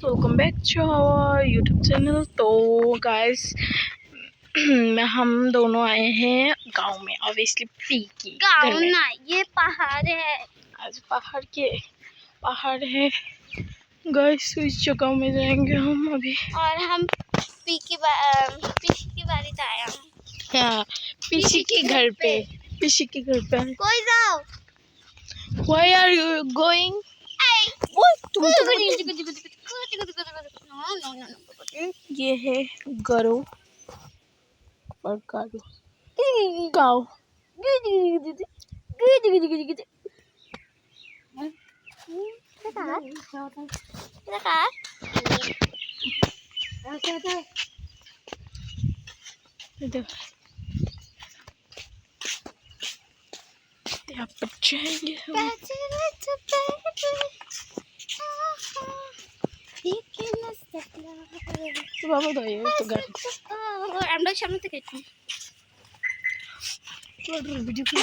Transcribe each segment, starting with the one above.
Welcome back to our YouTube channel. तो guys हम दोनों आए हैं गांव में, ऑब्वियसली पी की गाँव ना, ये पहाड़ है। आज पहाड़ है गाइस। इस जगह में जाएंगे हम अभी। और हम पीछी की बारी से आया हूँ। हाँ, पीछी के घर पे। पीछी के घर पे कोई जाओ। Why are you going? ये है गरो और कारो काऊ। यहाँ पर जाएंगे हम। तो बाबा तो ये तो गाड़ी আমরা সামনে থেকে वीडियो की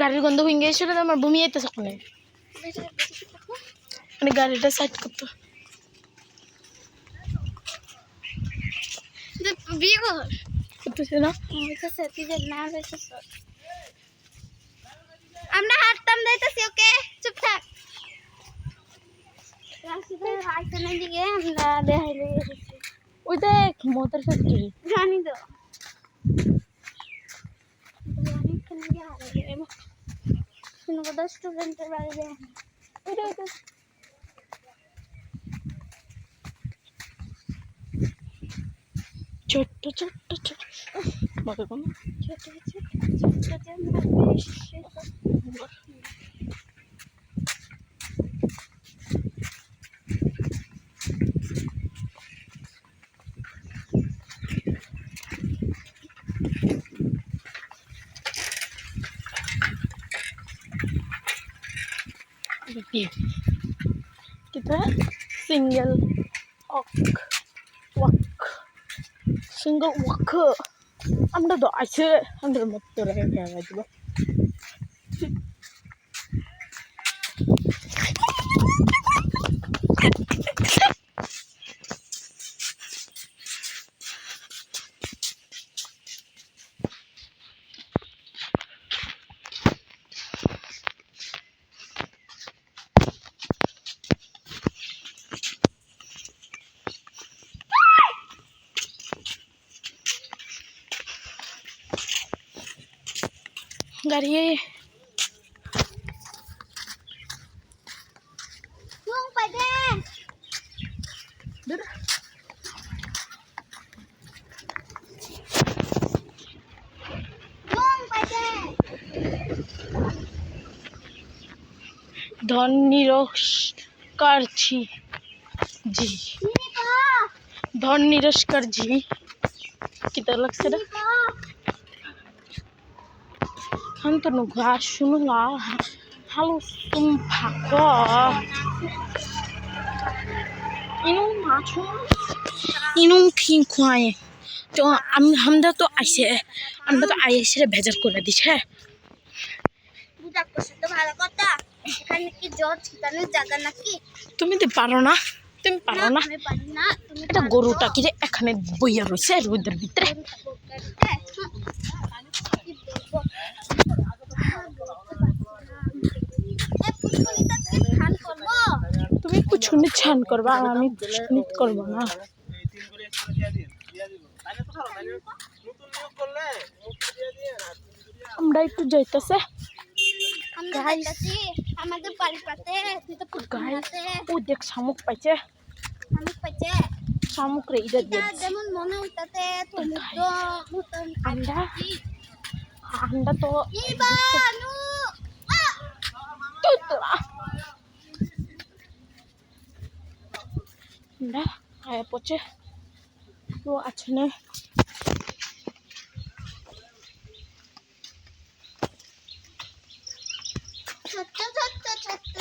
গাড়ির গন্ধ হয়ে গেছিল তো আমার বমি আইতেছে ওখানে। মানে গাড়িটা সাইড করতে বিয়ে করতেছে না। আমরা হাঁটতাম যাইতেছি। ওকে চুপ থাক। দিকে আমরা দেখাইলে এসেছি। ওই দেখ মোটর ফ্যাক্টরি জানি তো স্টুডেন্টের বাড়ি দেয়। ছোট্ট ছোট্ট ছোট্ট বাবা কোন ছোট ছোট kita single walk আমরা তো আছে আমাদের মত রেখে দিব। गाड़ी धन निरस्कार जी धन निरस्कार जी कितना लगता है हम तो नुगा सुनुगा हालो सुम्फाको इनु माछो इनु फिंखुआए तो আমরা তো আইসে ভেজাল করে দিছে। বুঝা করছিস তো ভালো কথা। এখানে কি জল ছিটানোর জায়গা নাকি? তুমি তো পারো না, তুমি পারো না। আমি পারি না। তুমি এটা গরুটা কি রে এখানে বইয়া রইছে রোদের ভিতরে। তুমি কুছুনি ছান করবা, আমি কুছুনি করব না। আমরা একটু যাইতেছে আমাদের বাড়ি পাতে ও দেখ শামুক পাইছে। শামুক রে ইদা দিয়ে যেমন মনে হইতাছে সমুদ্র মতন। আমরা তো আমরা আয়া পচে তো আছে না। ছোট্ট ছোট্ট ছোট্ট